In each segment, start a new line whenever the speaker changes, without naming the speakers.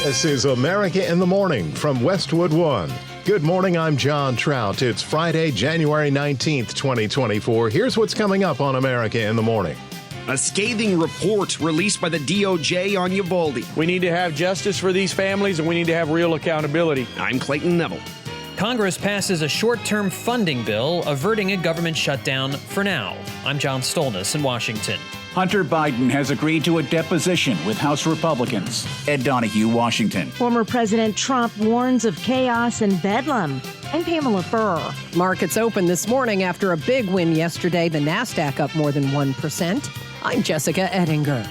This is America in the Morning from Westwood One. Good morning, I'm John Trout. It's Friday, January 19th, 2024. Here's what's coming up on America in the Morning.
A scathing report released by the DOJ on Uvalde.
We need to have justice for these families, and we need to have real accountability.
I'm Clayton Neville.
Congress passes a short-term funding bill averting a government shutdown for now. I'm John Stolnis in Washington.
Hunter Biden has agreed to a deposition with House Republicans. Ed Donahue, Washington.
Former President Trump warns of chaos and bedlam. I'm Pamela Burr.
Markets open this morning after a big win yesterday. The NASDAQ up more than 1%. I'm Jessica Ettinger.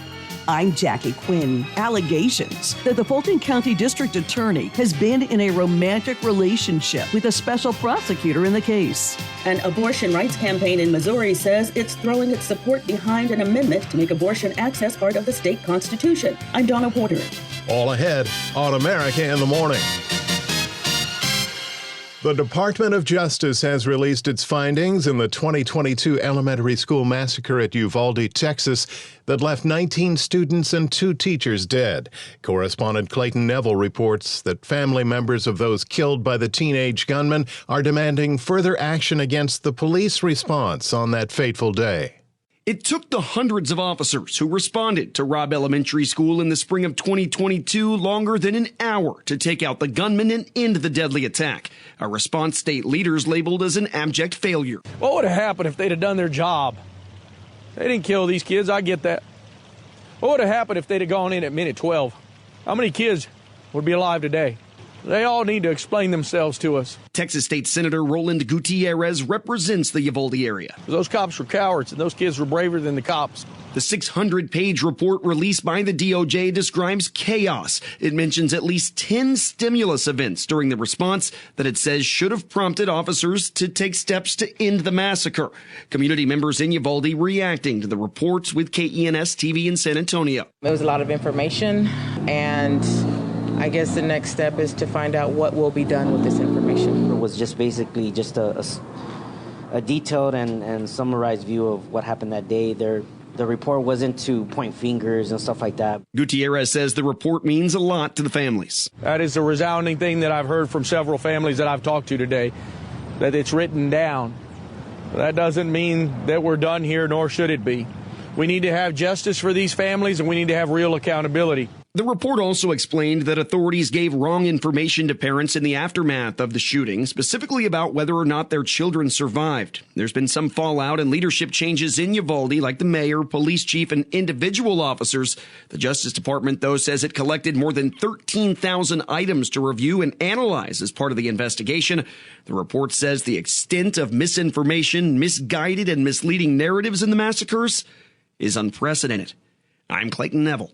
I'm Jackie Quinn. Allegations that the Fulton County District Attorney has been in a romantic relationship with a special prosecutor in the case.
An abortion rights campaign in Missouri says it's throwing its support behind an amendment to make abortion access part of the state constitution. I'm Donna Porter.
All ahead on America in the Morning. The Department of Justice has released its findings in the 2022 elementary school massacre at Uvalde, Texas, that left 19 students and 2 teachers dead. Correspondent Clayton Neville reports that family members of those killed by the teenage gunman are demanding further action against the police response on that fateful day.
It took the hundreds of officers who responded to Robb Elementary School in the spring of 2022 longer than an hour to take out the gunman and end the deadly attack, a response state leaders labeled as an abject failure.
What would have happened if they'd have done their job? They didn't kill these kids, I get that. What would have happened if they'd have gone in at minute 12? How many kids would be alive today? They all need to explain themselves to us.
Texas State Senator Roland Gutierrez represents the Uvalde area.
Those cops were cowards, and those kids were braver than the cops.
The 600-page report released by the DOJ describes chaos. It mentions at least 10 stimulus events during the response that it says should have prompted officers to take steps to end the massacre. Community members in Uvalde reacting to the reports with KENS TV in San Antonio.
There was a lot of information, and I guess the next step is to find out what will be done with this information.
It was just basically just a detailed and summarized view of what happened that day. The report wasn't to point fingers and stuff like that.
Gutierrez says the report means a lot to the families.
That is a resounding thing that I've heard from several families that I've talked to today, that it's written down. That doesn't mean that we're done here, nor should it be. We need to have justice for these families, and we need to have real accountability.
The report also explained that authorities gave wrong information to parents in the aftermath of the shooting, specifically about whether or not their children survived. There's been some fallout and leadership changes in Uvalde, like the mayor, police chief, and individual officers. The Justice Department, though, says it collected more than 13,000 items to review and analyze as part of the investigation. The report says the extent of misinformation, misguided, and misleading narratives in the massacres is unprecedented. I'm Clayton Neville.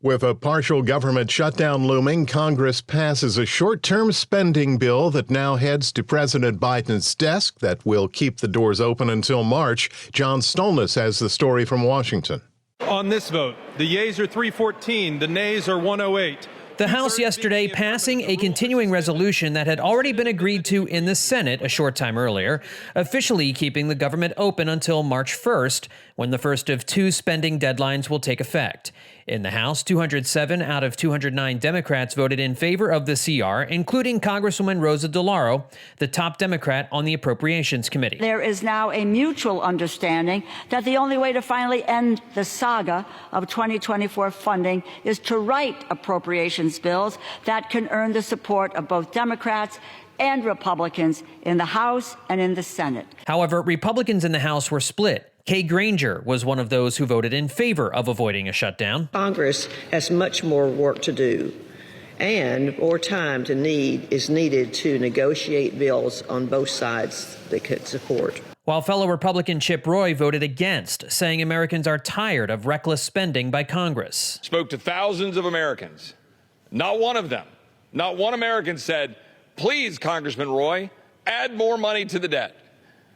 With a partial government shutdown looming, Congress passes a short-term spending bill that now heads to President Biden's desk that will keep the doors open until March. John Stolnis has the story from Washington.
On this vote, the yeas are 314, the nays are 108.
The House yesterday passing a continuing resolution that had already been agreed to in the Senate a short time earlier, officially keeping the government open until March 1st, when the first of 2 spending deadlines will take effect. In the House, 207 out of 209 Democrats voted in favor of the CR, including Congresswoman Rosa DeLauro, the top Democrat on the Appropriations Committee.
There is now a mutual understanding that the only way to finally end the saga of 2024 funding is to write appropriations bills that can earn the support of both Democrats and Republicans in the House and in the Senate.
However, Republicans in the House were split. Kay Granger was one of those who voted in favor of avoiding a shutdown.
Congress has much more work to do, and more time is needed to negotiate bills on both sides that could support.
While fellow Republican Chip Roy voted against, saying Americans are tired of reckless spending by Congress.
Spoke to thousands of Americans. Not one of them, not one American said, please, Congressman Roy, add more money to the debt.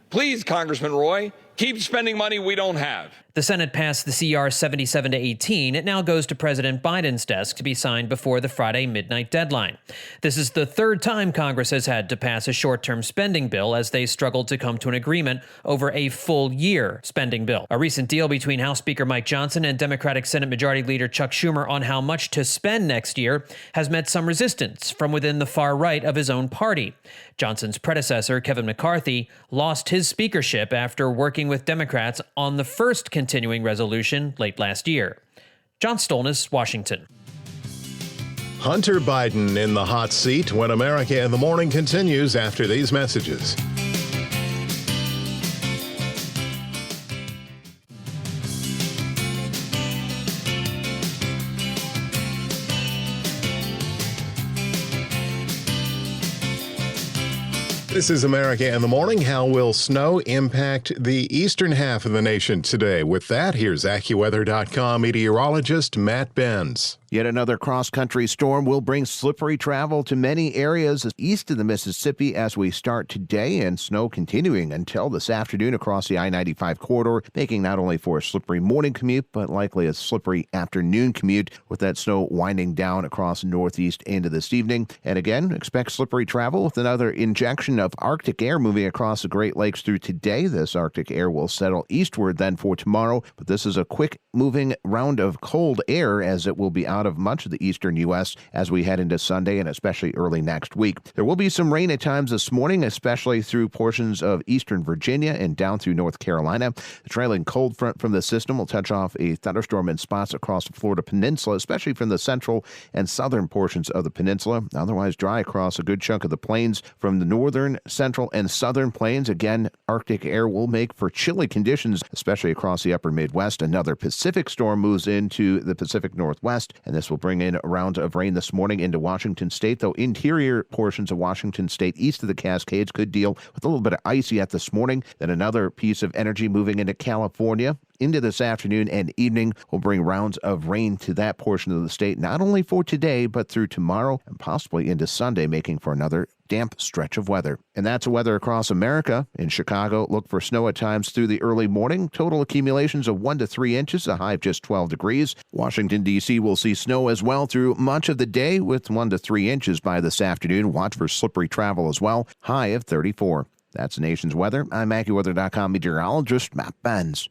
Please, Congressman Roy, keep spending money we don't have.
The Senate passed the CR 77-18. It now goes to President Biden's desk to be signed before the Friday midnight deadline. This is the third time Congress has had to pass a short-term spending bill as they struggled to come to an agreement over a full-year spending bill. A recent deal between House Speaker Mike Johnson and Democratic Senate Majority Leader Chuck Schumer on how much to spend next year has met some resistance from within the far right of his own party. Johnson's predecessor, Kevin McCarthy, lost his speakership after working with Democrats on the first continuing resolution late last year. John Stolnis, Washington.
Hunter Biden in the hot seat when America in the Morning continues after these messages. This is America in the Morning. How will snow impact the eastern half of the nation today? With that, here's AccuWeather.com meteorologist Matt Benz.
Yet another cross-country storm will bring slippery travel to many areas east of the Mississippi as we start today, and snow continuing until this afternoon across the I-95 corridor, making not only for a slippery morning commute, but likely a slippery afternoon commute, with that snow winding down across the northeast into this evening. And again, expect slippery travel with another injection of Arctic air moving across the Great Lakes through today. This Arctic air will settle eastward then for tomorrow, but this is a quick moving round of cold air as it will be out of much of the eastern U.S. as we head into Sunday and especially early next week. There will be some rain at times this morning, especially through portions of eastern Virginia and down through North Carolina. The trailing cold front from the system will touch off a thunderstorm in spots across the Florida peninsula, especially from the central and southern portions of the peninsula. Otherwise dry across a good chunk of the plains from the northern, central, and southern plains. Again, Arctic air will make for chilly conditions, especially across the upper Midwest. Another Pacific storm moves into the Pacific Northwest, and this will bring in a round of rain this morning into Washington State, though interior portions of Washington State east of the Cascades could deal with a little bit of ice yet this morning. Then another piece of energy moving into California. Into this afternoon and evening will bring rounds of rain to that portion of the state, not only for today, but through tomorrow and possibly into Sunday, making for another damp stretch of weather. And that's the weather across America. In Chicago, look for snow at times through the early morning. Total accumulations of 1 to 3 inches, a high of just 12 degrees. Washington, D.C. will see snow as well through much of the day with 1 to 3 inches by this afternoon. Watch for slippery travel as well, high of 34. That's the nation's weather. I'm AccuWeather.com meteorologist Matt Benz.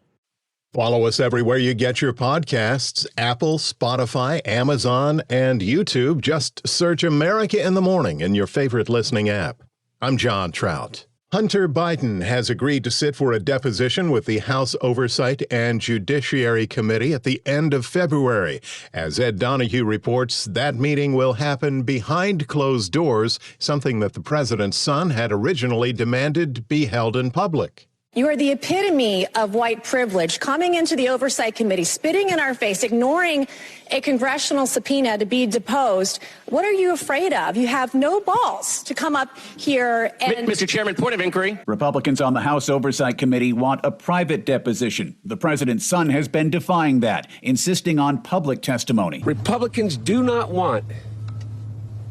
Follow us everywhere you get your podcasts, Apple, Spotify, Amazon, and YouTube. Just search America in the Morning in your favorite listening app. I'm John Trout. Hunter Biden has agreed to sit for a deposition with the House Oversight and Judiciary Committee at the end of February. As Ed Donahue reports, that meeting will happen behind closed doors, something that the president's son had originally demanded be held in public.
You are the epitome of white privilege, coming into the Oversight Committee, spitting in our face, ignoring a congressional subpoena to be deposed. What are you afraid of? You have no balls to come up here and...
Mr. Chairman, point of inquiry.
Republicans on the House Oversight Committee want a private deposition. The president's son has been defying that, insisting on public testimony.
Republicans do not want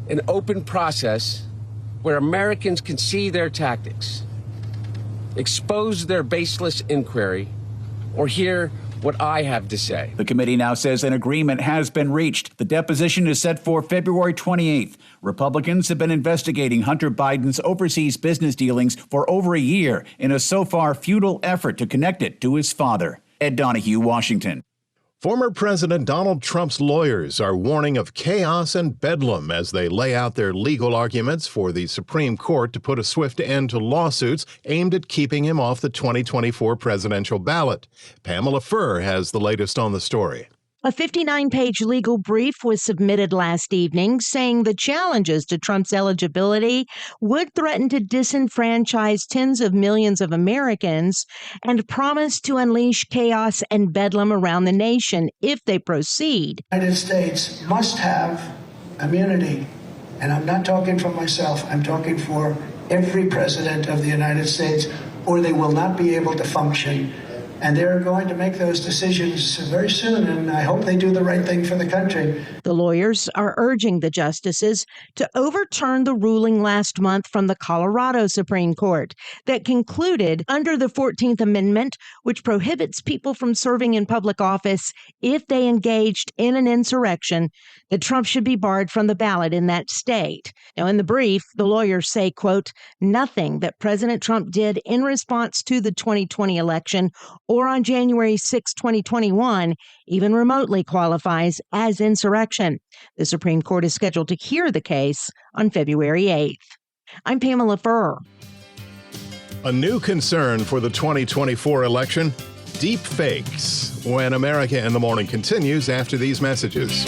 an open process where Americans can see their tactics, expose their baseless inquiry, or hear what I have to say.
The committee now says an agreement has been reached. The deposition is set for February 28th. Republicans have been investigating Hunter Biden's overseas business dealings for over a year in a so far futile effort to connect it to his father. Ed Donahue, Washington.
Former President Donald Trump's lawyers are warning of chaos and bedlam as they lay out their legal arguments for the Supreme Court to put a swift end to lawsuits aimed at keeping him off the 2024 presidential ballot. Pamela Furr has the latest on the story.
A 59-page legal brief was submitted last evening saying the challenges to Trump's eligibility would threaten to disenfranchise tens of millions of Americans and promise to unleash chaos and bedlam around the nation if they proceed.
The United States must have immunity, and I'm not talking for myself, I'm talking for every president of the United States, or they will not be able to function And they're going to make those decisions very soon, and I hope they do the right thing for the country.
The lawyers are urging the justices to overturn the ruling last month from the Colorado Supreme Court that concluded under the 14th Amendment, which prohibits people from serving in public office if they engaged in an insurrection, that Trump should be barred from the ballot in that state. Now, in the brief, the lawyers say, quote, nothing that President Trump did in response to the 2020 election or on January 6, 2021, even remotely qualifies as insurrection. The Supreme Court is scheduled to hear the case on February 8th. I'm Pamela Furr.
A new concern for the 2024 election, deep fakes. When America in the Morning continues after these messages.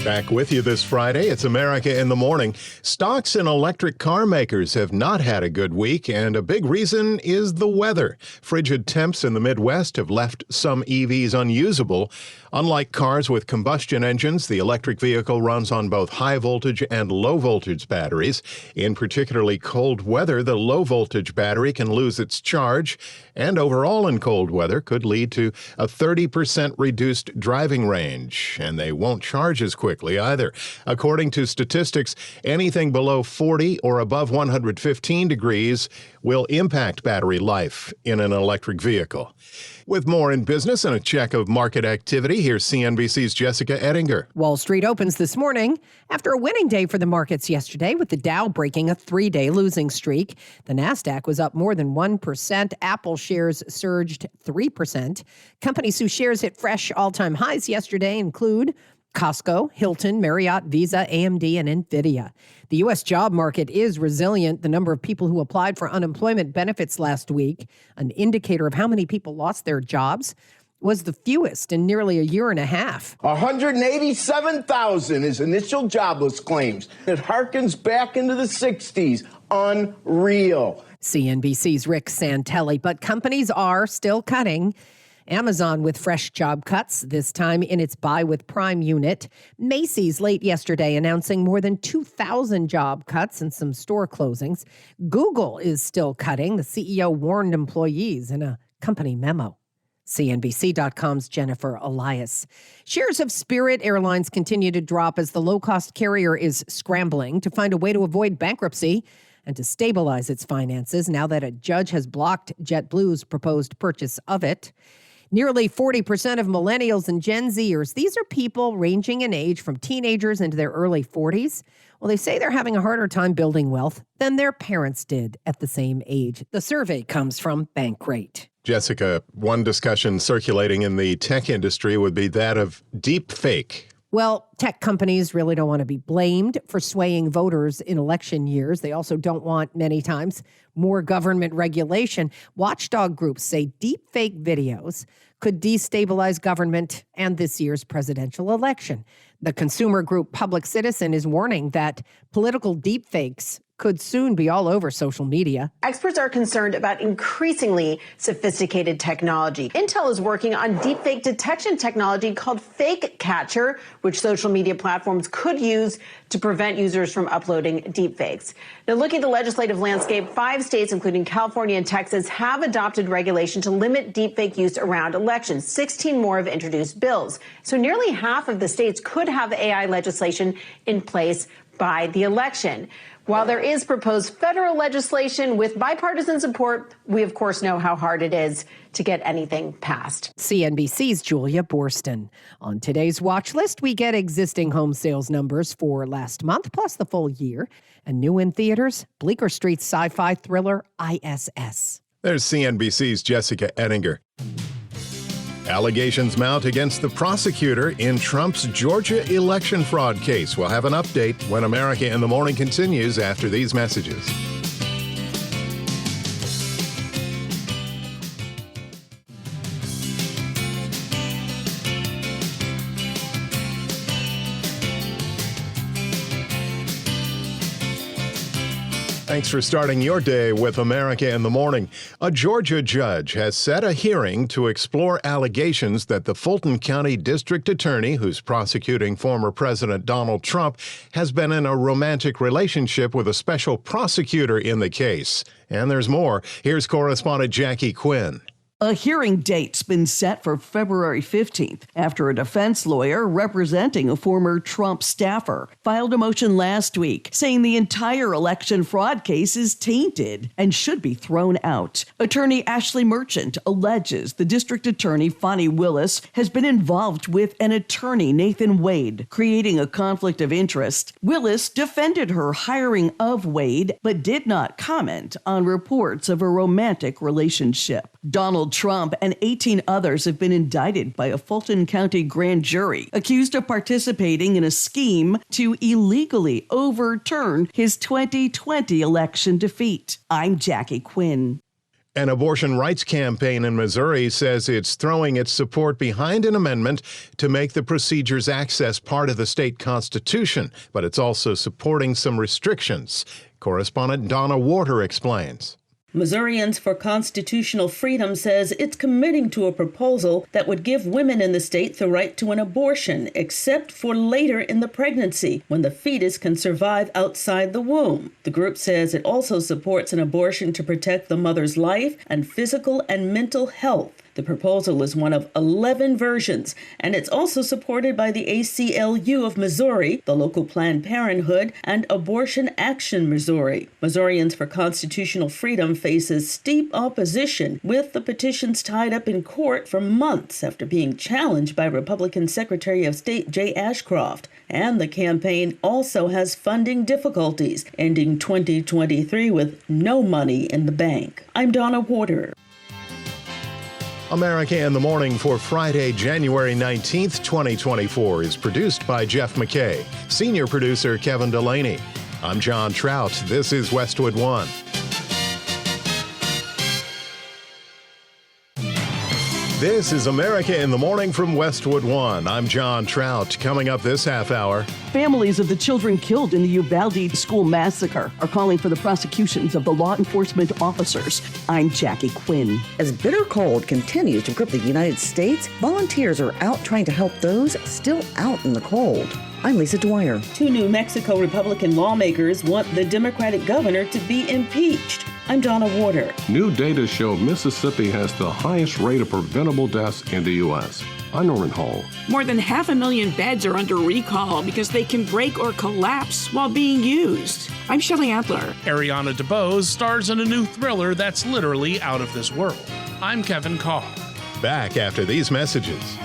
Back with you this Friday. It's America in the Morning. Stocks in electric car makers have not had a good week, and a big reason is the weather. Frigid temps in the Midwest have left some EVs unusable. Unlike cars with combustion engines, the electric vehicle runs on both high voltage and low voltage batteries. In particularly cold weather, the low voltage battery can lose its charge, and overall in cold weather could lead to a 30% reduced driving range, and they won't charge as quickly either. According to statistics, anything below 40 or above 115 degrees will impact battery life in an electric vehicle. With more in business and a check of market activity, here's CNBC's Jessica Ettinger.
Wall Street opens this morning after a winning day for the markets yesterday, with the Dow breaking a 3-day losing streak. The Nasdaq was up more than 1%. Apple shares surged 3%. Companies whose shares hit fresh all-time highs yesterday include Costco, Hilton, Marriott, Visa, AMD, and NVIDIA. The U.S. job market is resilient. The number of people who applied for unemployment benefits last week, an indicator of how many people lost their jobs, was the fewest in nearly a year and a half.
187,000 is initial jobless claims. It harkens back into the 60s. Unreal.
CNBC's Rick Santelli. But companies are still cutting. Amazon with fresh job cuts, this time in its Buy with Prime unit. Macy's late yesterday announcing more than 2,000 job cuts and some store closings. Google is still cutting. The CEO warned employees in a company memo. CNBC.com's Jennifer Elias. Shares of Spirit Airlines continue to drop as the low-cost carrier is scrambling to find a way to avoid bankruptcy and to stabilize its finances now that a judge has blocked JetBlue's proposed purchase of it. Nearly 40% of millennials and Gen Zers, these are people ranging in age from teenagers into their early 40s. Well, they say they're having a harder time building wealth than their parents did at the same age. The survey comes from Bankrate.
Jessica, one discussion circulating in the tech industry would be that of deep fake.
Well, tech companies really don't want to be blamed for swaying voters in election years. They also don't want, many times, more government regulation. Watchdog groups say deepfake videos could destabilize government and this year's presidential election. The consumer group Public Citizen is warning that political deepfakes could soon be all over social media.
Experts are concerned about increasingly sophisticated technology. Intel is working on deepfake detection technology called Fake Catcher, which social media platforms could use to prevent users from uploading deepfakes. Now, looking at the legislative landscape, 5 states, including California and Texas, have adopted regulation to limit deepfake use around elections. 16 more have introduced bills. So nearly half of the states could have AI legislation in place by the election. While there is proposed federal legislation with bipartisan support, we, of course, know how hard it is to get anything passed.
CNBC's Julia Borston. On today's watch list, we get existing home sales numbers for last month, plus the full year. And new in theaters, Bleecker Street's sci-fi thriller ISS.
There's CNBC's Jessica Ettinger. Allegations mount against the prosecutor in Trump's Georgia election fraud case. We'll have an update when America in the Morning continues after these messages. Thanks for starting your day with America in the Morning. A Georgia judge has set a hearing to explore allegations that the Fulton County District Attorney, who's prosecuting former President Donald Trump, has been in a romantic relationship with a special prosecutor in the case. And there's more. Here's correspondent Jackie Quinn.
A hearing date's been set for February 15th after a defense lawyer representing a former Trump staffer filed a motion last week saying the entire election fraud case is tainted and should be thrown out. Attorney Ashley Merchant alleges the district attorney, Fani Willis, has been involved with an attorney, Nathan Wade, creating a conflict of interest. Willis defended her hiring of Wade, but did not comment on reports of a romantic relationship. Donald Trump and 18 others have been indicted by a Fulton County grand jury, accused of participating in a scheme to illegally overturn his 2020 election defeat. I'm Jackie Quinn.
An abortion rights campaign in Missouri says it's throwing its support behind an amendment to make the procedure's access part of the state constitution, but it's also supporting some restrictions. Correspondent Donna Warder explains.
Missourians for Constitutional Freedom says it's committing to a proposal that would give women in the state the right to an abortion, except for later in the pregnancy, when the fetus can survive outside the womb. The group says it also supports an abortion to protect the mother's life and physical and mental health. The proposal is one of 11 versions, and it's also supported by the ACLU of Missouri, the local Planned Parenthood, and Abortion Action Missouri. Missourians for Constitutional Freedom faces steep opposition, with the petitions tied up in court for months after being challenged by Republican Secretary of State Jay Ashcroft. And the campaign also has funding difficulties, ending 2023 with no money in the bank. I'm Donna Warder.
America in the Morning for Friday, January 19th, 2024 is produced by Jeff McKay, senior producer Kevin Delaney. I'm John Trout. This is Westwood One. This is America in the Morning from Westwood One. I'm John Trout. Coming up this half hour.
Families of the children killed in the Uvalde school massacre are calling for the prosecutions of the law enforcement officers. I'm Jackie Quinn.
As bitter cold continues to grip the United States, volunteers are out trying to help those still out in the cold. I'm Lisa Dwyer.
2 New Mexico Republican lawmakers want the Democratic governor to be impeached. I'm Donna Warder.
New data show Mississippi has the highest rate of preventable deaths in the U.S. I'm Norman Hall.
More than 500,000 beds are under recall because they can break or collapse while being used. I'm Shelley Adler.
Ariana DeBose stars in a new thriller that's literally out of this world. I'm Kevin Carr.
Back after these messages.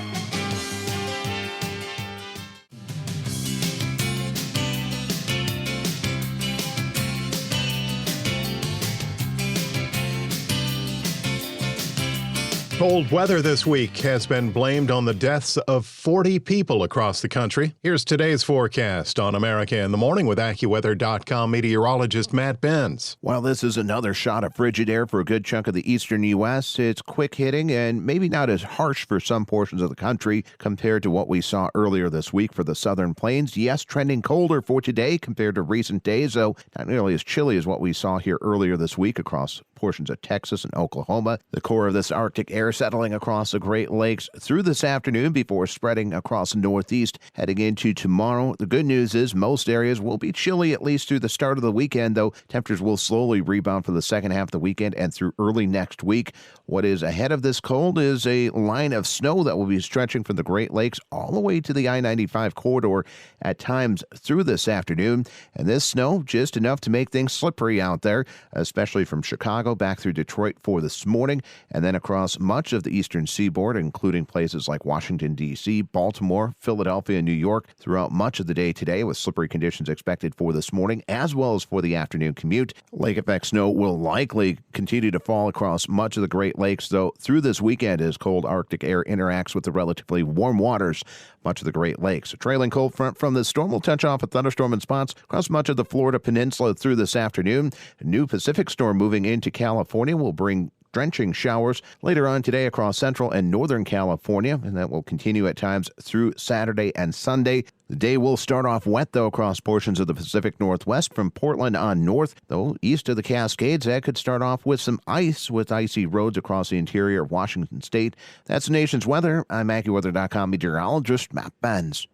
Cold weather this week has been blamed on the deaths of 40 people across the country. Here's today's forecast on America in the Morning with AccuWeather.com meteorologist Matt Benz.
While this is another shot of frigid air for a good chunk of the eastern U.S., it's quick hitting and maybe not as harsh for some portions of the country compared to what we saw earlier this week for the southern plains. Yes, trending colder for today compared to recent days, though not nearly as chilly as what we saw here earlier this week across portions of Texas and Oklahoma. The core of this Arctic air settling across the Great Lakes through this afternoon before spreading across the Northeast heading into tomorrow. The good news is most areas will be chilly at least through the start of the weekend, though temperatures will slowly rebound for the second half of the weekend and through early next week. What is ahead of this cold is a line of snow that will be stretching from the Great Lakes all the way to the I-95 corridor at times through this afternoon. And this snow, just enough to make things slippery out there, especially from Chicago back through Detroit for this morning, and then across much of the eastern seaboard, including places like Washington, D.C., Baltimore, Philadelphia, and New York throughout much of the day today, with slippery conditions expected for this morning as well as for the afternoon commute. Lake effect snow will likely continue to fall across much of the Great Lakes, though, through this weekend as cold Arctic air interacts with the relatively warm waters much of the Great Lakes. A trailing cold front from this storm will touch off a thunderstorm in spots across much of the Florida peninsula through this afternoon. A new Pacific storm moving into California will bring drenching showers later on today across central and northern California, and that will continue at times through Saturday and Sunday. The day will start off wet, though, across portions of the Pacific Northwest from Portland on north, though east of the Cascades, that could start off with some ice with icy roads across the interior of Washington state. That's the nation's weather. I'm AccuWeather.com meteorologist Matt Benz.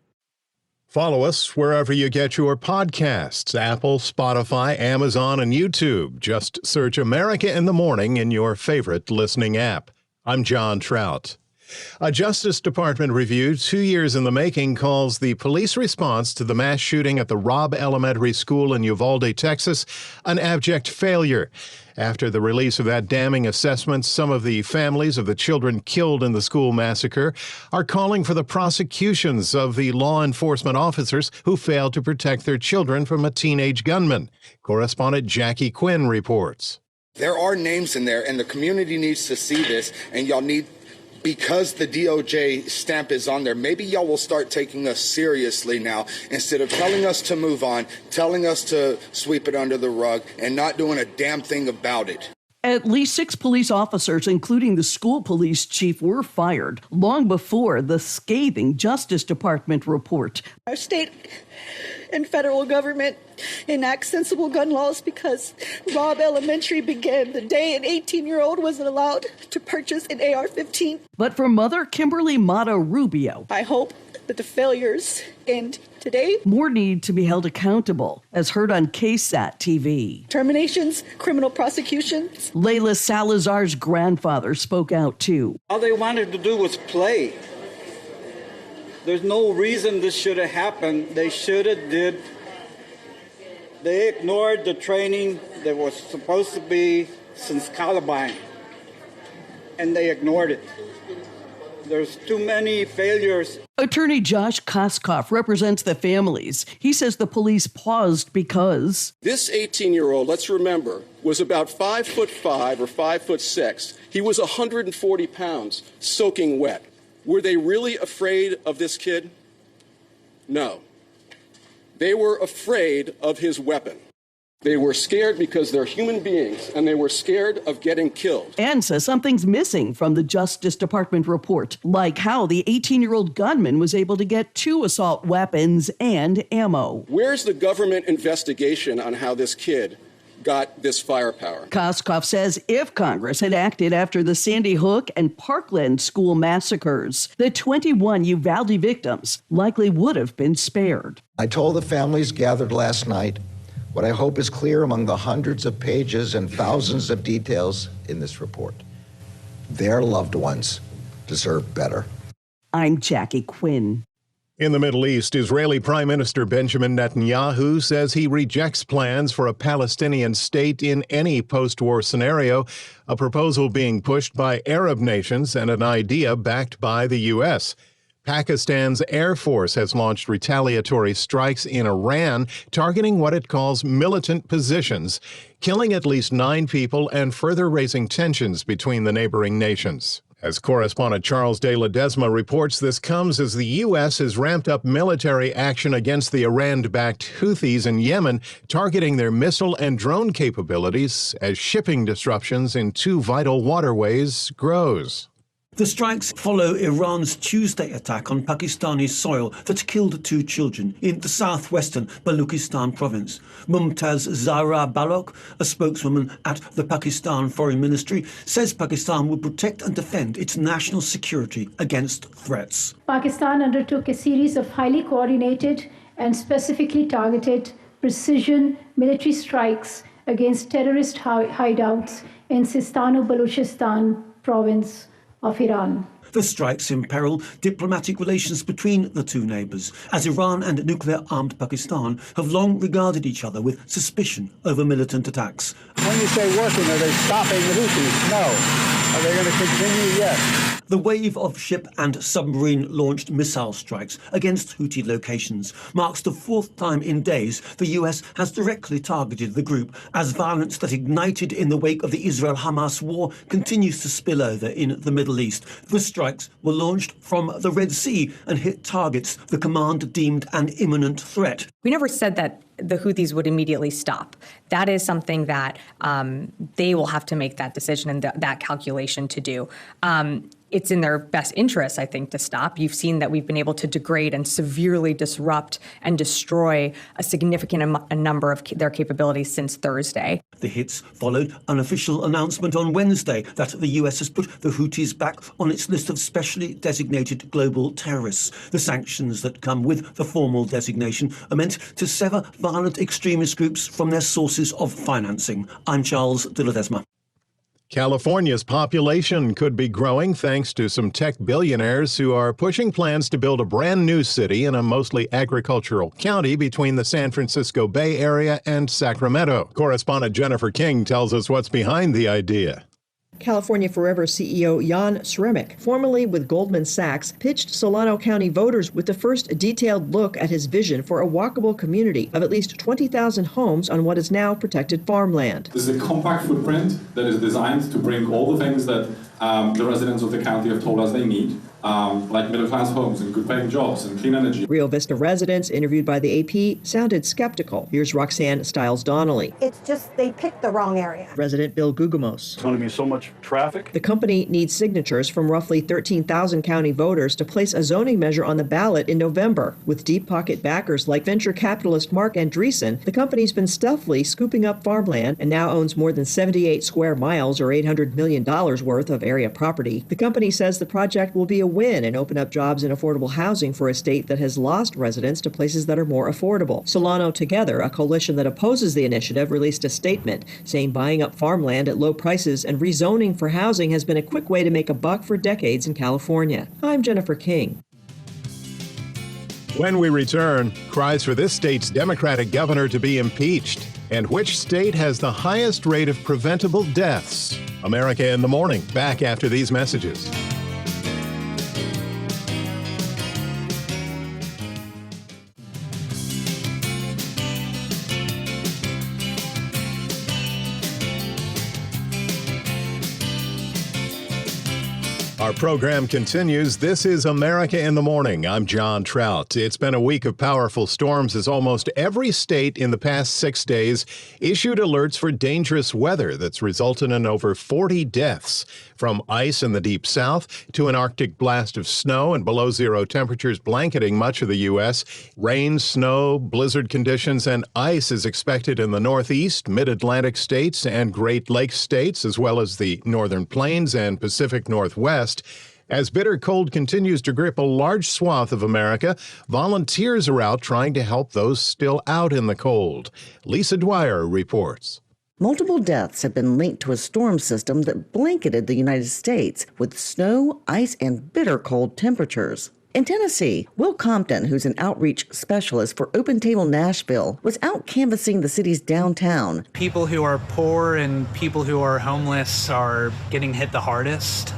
Follow us wherever you get your podcasts, Apple, Spotify, Amazon, and YouTube. Just search America in the Morning in your favorite listening app. I'm John Trout. A Justice Department review 2 years in the making calls the police response to the mass shooting at the Robb Elementary School in Uvalde, Texas, an abject failure. After the release of that damning assessment, some of the families of the children killed in the school massacre are calling for the prosecutions of the law enforcement officers who failed to protect their children from a teenage gunman. Correspondent Jackie Quinn reports.
There are names in there, and the community needs to see this, and y'all need, because the DOJ stamp is on there, maybe y'all will start taking us seriously now, instead of telling us to move on, telling us to sweep it under the rug, and not doing a damn thing about it.
At least 6 police officers, including the school police chief, were fired long before the scathing Justice Department report.
Our state and federal government enact sensible gun laws because Robb Elementary began the day an 18-year-old wasn't allowed to purchase an AR-15.
But for Mother Kimberly Mata Rubio,
I hope that the failures end today.
More need to be held accountable, as heard on KSAT TV.
Terminations, criminal prosecutions.
Layla Salazar's grandfather spoke out too.
All they wanted to do was play. There's no reason this should have happened. They should have did. They ignored the training that was supposed to be since Columbine, and they ignored it. There's too many failures.
Attorney Josh Koskoff represents the families. He says the police paused because
this 18-year-old, let's remember, was about 5'5" or 5'6". He was 140 pounds, soaking wet. Were they really afraid of this kid? No. They were afraid of his weapon. They were scared because they're human beings, and they were scared of getting killed.
And says something's missing from the Justice Department report, like how the 18-year-old gunman was able to get 2 assault weapons and ammo.
Where's the government investigation on how this kid got this firepower?
Koskoff says if Congress had acted after the Sandy Hook and Parkland school massacres, the 21 Uvalde victims likely would have been spared.
I told the families gathered last night what I hope is clear among the hundreds of pages and thousands of details in this report. Their loved ones deserve better.
I'm Jackie Quinn.
In the Middle East, Israeli Prime Minister Benjamin Netanyahu says he rejects plans for a Palestinian state in any post-war scenario, a proposal being pushed by Arab nations and an idea backed by the U.S. Pakistan's Air Force has launched retaliatory strikes in Iran, targeting what it calls militant positions, killing at least 9 people and further raising tensions between the neighboring nations. As correspondent Charles de Ledesma reports, this comes as the U.S. has ramped up military action against the Iran-backed Houthis in Yemen, targeting their missile and drone capabilities as shipping disruptions in 2 vital waterways grows.
The strikes follow Iran's Tuesday attack on Pakistani soil that killed 2 children in the southwestern Baluchistan province. Mumtaz Zahra Balok, a spokeswoman at the Pakistan Foreign Ministry, says Pakistan will protect and defend its national security against threats.
Pakistan undertook a series of highly coordinated and specifically targeted precision military strikes against terrorist hideouts in Sistan-e-Baluchistan province of Iran.
The strikes imperil diplomatic relations between the 2 neighbours, as Iran and nuclear-armed Pakistan have long regarded each other with suspicion over militant attacks.
When you say working, are they stopping the Houthis? No. Are they going to continue? Yes.
The wave of ship and submarine-launched missile strikes against Houthi locations marks the 4th time in days the US has directly targeted the group, as violence that ignited in the wake of the Israel-Hamas war continues to spill over in the Middle East. The strikes were launched from the Red Sea and hit targets the command deemed an imminent threat.
We never said that
the Houthis would immediately stop. That is something that they will have to make that decision and that calculation to do. It's in their best interest, I think, to stop. You've seen that we've been able to degrade and severely disrupt and destroy a significant number of their capabilities since Thursday.
The hits followed an official announcement on Wednesday that the US has put the Houthis back on its list of specially designated global terrorists. The sanctions that come with the formal designation are meant to sever violent extremist groups from their sources of financing. I'm Charles de Ledesma.
California's population could be growing thanks to some tech billionaires who are pushing plans to build a brand new city in a mostly agricultural county between the San Francisco Bay Area and Sacramento. Correspondent Jennifer King tells us what's behind the idea.
California Forever CEO Jan Sremik, formerly with Goldman Sachs, pitched Solano County voters with the first detailed look at his vision for a walkable community of at least 20,000 homes on what is now protected farmland.
This is a compact footprint that is designed to bring all the things that the residents of the county have told us they need, like middle-class homes and good-paying jobs and clean energy.
Rio Vista residents interviewed by the AP sounded skeptical. Here's Roxanne Stiles-Donnelly.
It's just they picked the wrong area.
Resident Bill Gugamos.
It's going to be so much traffic.
The company needs signatures from roughly 13,000 county voters to place a zoning measure on the ballot in November. With deep-pocket backers like venture capitalist Mark Andreessen, the company's been stealthily scooping up farmland and now owns more than 78 square miles or $800 million worth of area property. The company says the project will be a win and open up jobs and affordable housing for a state that has lost residents to places that are more affordable. Solano Together, a coalition that opposes the initiative, released a statement saying buying up farmland at low prices and rezoning for housing has been a quick way to make a buck for decades in California. I'm Jennifer King.
When we return, cries for this state's Democratic governor to be impeached. And which state has the highest rate of preventable deaths? America in the Morning, back after these messages. Our program continues. This is America in the Morning. I'm John Trout. It's been a week of powerful storms as almost every state in the past 6 days issued alerts for dangerous weather that's resulted in over 40 deaths. From ice in the deep south to an Arctic blast of snow and below zero temperatures blanketing much of the U.S., rain, snow, blizzard conditions, and ice is expected in the Northeast, Mid-Atlantic states, and Great Lakes states, as well as the Northern Plains and Pacific Northwest. As bitter cold continues to grip a large swath of America, volunteers are out trying to help those still out in the cold. Lisa Dwyer reports.
Multiple deaths have been linked to a storm system that blanketed the United States with snow, ice, and bitter cold temperatures. In Tennessee, Will Compton, who's an outreach specialist for Open Table Nashville, was out canvassing the city's downtown.
People who are poor and people who are homeless are getting hit the hardest.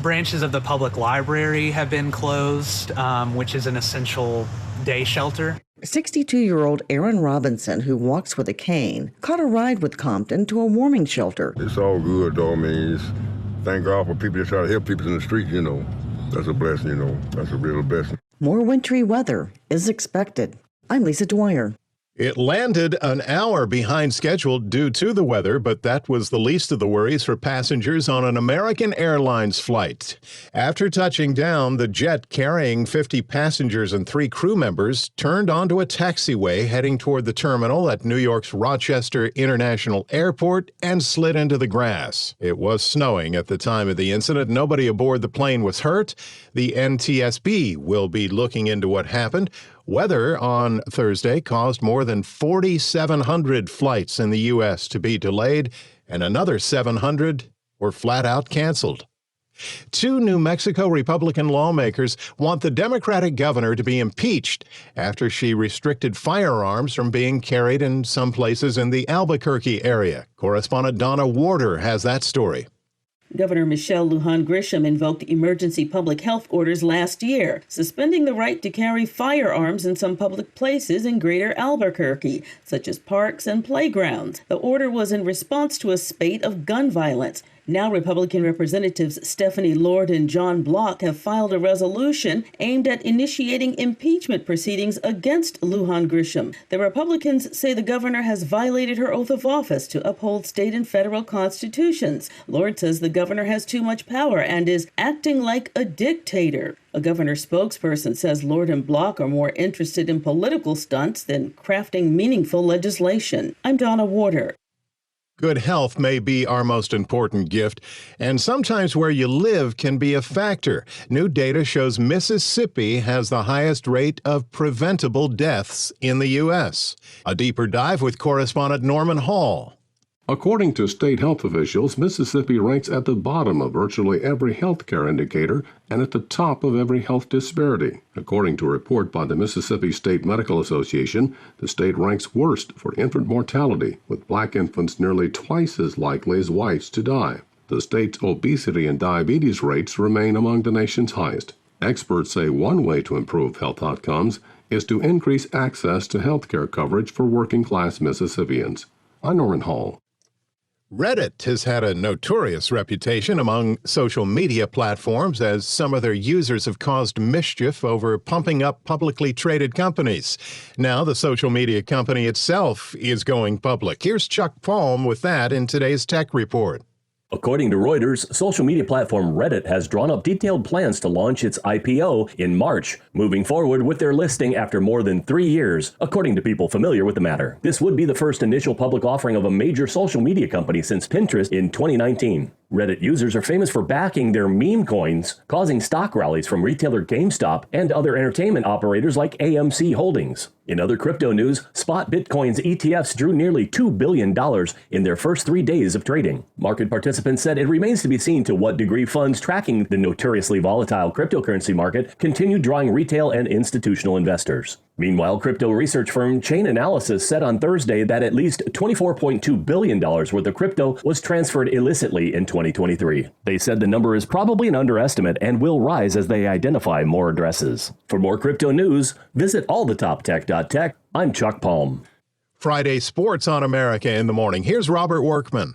Branches of the public library have been closed, which is an essential day shelter.
62-year-old Aaron Robinson, who walks with a cane, caught a ride with Compton to a warming shelter.
It's all good, though. I mean, thank God for people that try to help people in the street, That's a blessing, That's a real blessing.
More wintry weather is expected. I'm Lisa Dwyer.
It landed an hour behind schedule due to the weather, but that was the least of the worries for passengers on an American Airlines flight. After touching down, the jet carrying 50 passengers and 3 crew members turned onto a taxiway heading toward the terminal at New York's Rochester International Airport and slid into the grass. It was snowing at the time of the incident. Nobody aboard the plane was hurt. The NTSB will be looking into what happened. Weather on Thursday caused more than 4,700 flights in the U.S. to be delayed, and another 700 were flat out canceled. 2 New Mexico Republican lawmakers want the Democratic governor to be impeached after she restricted firearms from being carried in some places in the Albuquerque area. Correspondent Donna Warder has that story.
Governor Michelle Lujan Grisham invoked emergency public health orders last year, suspending the right to carry firearms in some public places in greater Albuquerque, such as parks and playgrounds. The order was in response to a spate of gun violence. Now Republican Representatives Stephanie Lord and John Block have filed a resolution aimed at initiating impeachment proceedings against Lujan Grisham. The Republicans say the governor has violated her oath of office to uphold state and federal constitutions. Lord says the governor has too much power and is acting like a dictator. A governor spokesperson says Lord and Block are more interested in political stunts than crafting meaningful legislation. I'm Donna Warder.
Good health may be our most important gift, and sometimes where you live can be a factor. New data shows Mississippi has the highest rate of preventable deaths in the U.S. A deeper dive with correspondent Norman Hall.
According to state health officials, Mississippi ranks at the bottom of virtually every healthcare indicator and at the top of every health disparity. According to a report by the Mississippi State Medical Association, the state ranks worst for infant mortality, with black infants nearly twice as likely as whites to die. The state's obesity and diabetes rates remain among the nation's highest. Experts say one way to improve health outcomes is to increase access to healthcare coverage for working-class Mississippians. I'm Norman Hall.
Reddit has had a notorious reputation among social media platforms as some of their users have caused mischief over pumping up publicly traded companies. Now the social media company itself is going public. Here's Chuck Palm with that in today's Tech Report.
According to Reuters, social media platform Reddit has drawn up detailed plans to launch its IPO in March, moving forward with their listing after more than 3 years, according to people familiar with the matter. This would be the first initial public offering of a major social media company since Pinterest in 2019. Reddit users are famous for backing their meme coins, causing stock rallies from retailer GameStop and other entertainment operators like AMC Holdings. In other crypto news, spot Bitcoin's ETFs drew nearly $2 billion in their first 3 days of trading. Market participants said it remains to be seen to what degree funds tracking the notoriously volatile cryptocurrency market continue drawing retail and institutional investors. Meanwhile, crypto research firm Chain Analysis said on Thursday that at least $24.2 billion worth of crypto was transferred illicitly in 2023. They said the number is probably an underestimate and will rise as they identify more addresses. For more crypto news, visit allthetoptech.tech. I'm Chuck Palm.
Friday sports on America in the morning. Here's Robert Workman.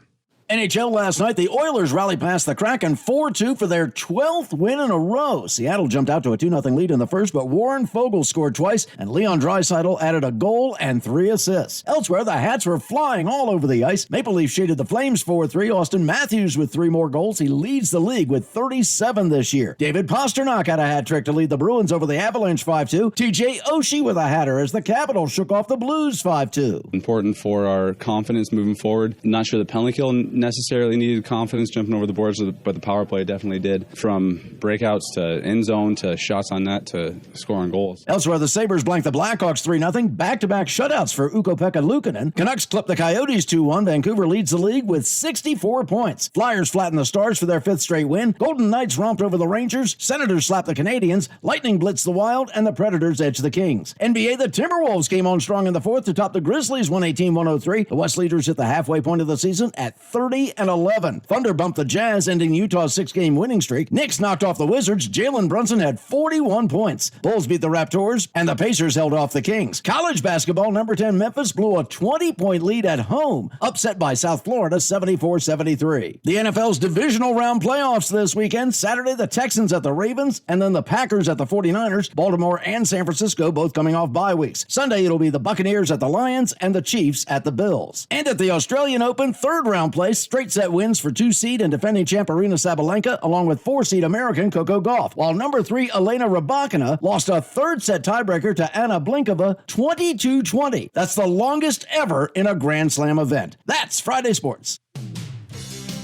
NHL last night, the Oilers rallied past the Kraken 4-2 for their 12th win in a row. Seattle jumped out to a 2-0 lead in the first, but Warren Foegele scored twice, and Leon Draisaitl added a goal and 3 assists. Elsewhere, the Hats were flying all over the ice. Maple Leafs shaded the Flames 4-3. Austin Matthews with 3 more goals. He leads the league with 37 this year. David Pastrnak had a hat trick to lead the Bruins over the Avalanche 5-2. TJ Oshie with a hatter as the Capitals shook off the Blues 5-2.
Important for our confidence moving forward. Not sure the penalty kill necessarily needed confidence jumping over the boards, but the power play definitely did. From breakouts to end zone to shots on net to scoring goals.
Elsewhere, the Sabres blanked the Blackhawks 3-0. Back-to-back shutouts for Ukko-Pekka Luukkonen. Canucks clipped the Coyotes 2-1. Vancouver leads the league with 64 points. Flyers flattened the Stars for their 5th straight win. Golden Knights romped over the Rangers. Senators slapped the Canadiens. Lightning blitzed the Wild, and the Predators edged the Kings. NBA, the Timberwolves came on strong in the 4th to top the Grizzlies 118-103. The West leaders hit the halfway point of the season at 30-11. Thunder bumped the Jazz, ending Utah's 6-game winning streak. Knicks knocked off the Wizards. Jalen Brunson had 41 points. Bulls beat the Raptors, and the Pacers held off the Kings. College basketball, number 10 Memphis blew a 20-point lead at home, upset by South Florida 74-73. The NFL's divisional round playoffs this weekend. Saturday, the Texans at the Ravens, and then the Packers at the 49ers. Baltimore and San Francisco both coming off bye weeks. Sunday, it'll be the Buccaneers at the Lions and the Chiefs at the Bills. And at the Australian Open, 3rd round place, straight set wins for 2-seed and defending champ Aryna Sabalenka, along with 4-seed American Coco Gauff, while number 3 Elena Rybakina lost a 3rd set tiebreaker to Anna Blinkova 22-20. That's the longest ever in a Grand Slam event. That's Friday Sports.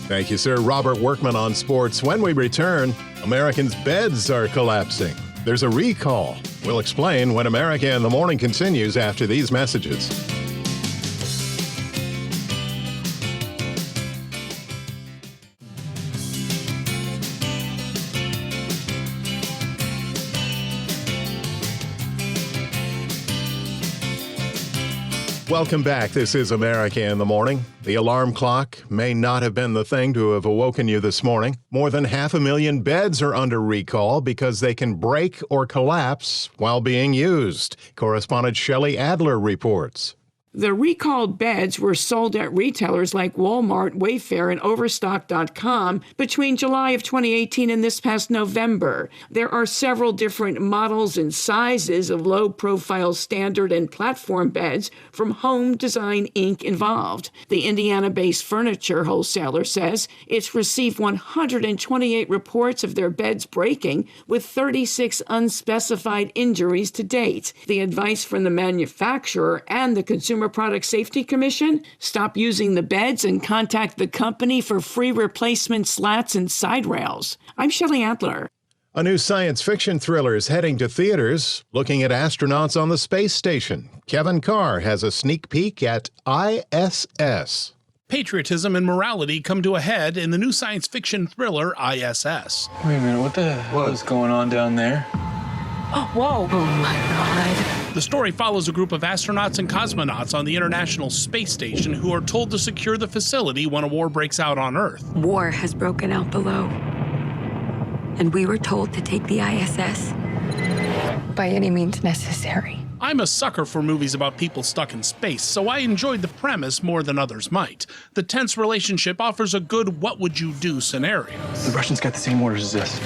Thank you, sir. Robert Workman on sports. When we return, Americans' beds are collapsing. There's a recall. We'll explain when America in the Morning continues after these messages. Welcome back. This is America in the Morning. The alarm clock may not have been the thing to have awoken you this morning. More than 500,000 beds are under recall because they can break or collapse while being used. Correspondent Shelley Adler reports.
The recalled beds were sold at retailers like Walmart, Wayfair, and Overstock.com between July of 2018 and this past November. There are several different models and sizes of low-profile standard and platform beds from Home Design Inc. involved. The Indiana-based furniture wholesaler says it's received 128 reports of their beds breaking, with 36 unspecified injuries to date. The advice from the manufacturer and the Consumer Product Safety Commission: stop using the beds and contact the company for free replacement slats and side rails. I'm Shelley Adler.
A new science fiction thriller is heading to theaters, looking at astronauts on the space station. Kevin Carr has a sneak peek at ISS.
Patriotism and morality come to a head in the new science fiction thriller ISS.
Wait a minute, what the hell is going on down there?
Oh, whoa! Oh my God. The story follows a group of astronauts and cosmonauts on the International Space Station who are told to secure the facility when a war breaks out on Earth.
War has broken out below, and we were told to take the ISS by any means necessary.
I'm a sucker for movies about people stuck in space, so I enjoyed the premise more than others might. The tense relationship offers a good what-would-you-do scenario.
The Russians got the same orders as us.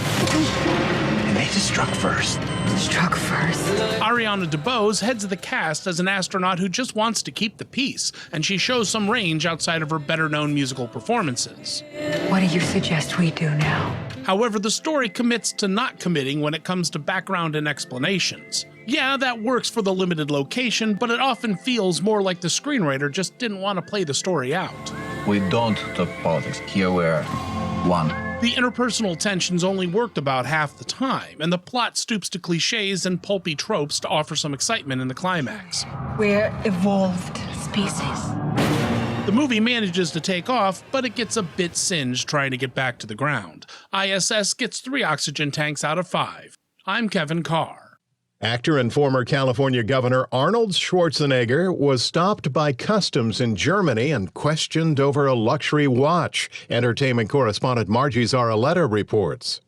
And they just struck first.
Struck first.
Ariana DeBose heads the cast as an astronaut who just wants to keep the peace, and she shows some range outside of her better-known musical performances.
What do you suggest we do now?
However, the story commits to not committing when it comes to background and explanations. Yeah, that works for the limited location, but it often feels more like the screenwriter just didn't want to play the story out.
We don't talk politics. Here we're one.
The interpersonal tensions only worked about half the time, and the plot stoops to cliches and pulpy tropes to offer some excitement in the climax.
We're evolved species.
The movie manages to take off, but it gets a bit singed trying to get back to the ground. ISS gets 3 oxygen tanks out of 5. I'm Kevin Carr.
Actor and former California Governor Arnold Schwarzenegger was stopped by customs in Germany and questioned over a luxury watch. Entertainment correspondent Margie Zaraletta reports.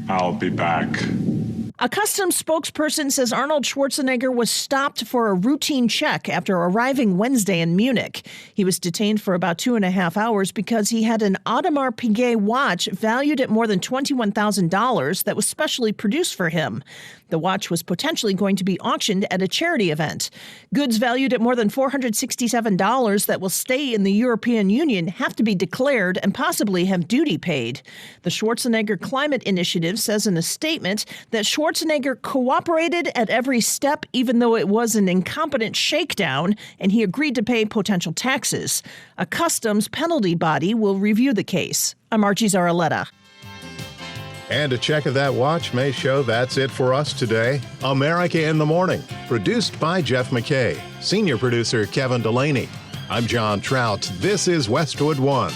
I'll be back.
A customs spokesperson says Arnold Schwarzenegger was stopped for a routine check after arriving Wednesday in Munich. He was detained for about 2.5 hours because he had an Audemars Piguet watch valued at more than $21,000 that was specially produced for him. The watch was potentially going to be auctioned at a charity event. Goods valued at more than $467 that will stay in the European Union have to be declared and possibly have duty paid. The Schwarzenegger Climate Initiative says in a statement that Schwarzenegger cooperated at every step, even though it was an incompetent shakedown, and he agreed to pay potential taxes. A customs penalty body will review the case. I'm Margie Zaraletta.
And a check of that watch may show that's it for us today. America in the Morning, produced by Jeff McKay. Senior producer Kevin Delaney. I'm John Trout. This is Westwood One.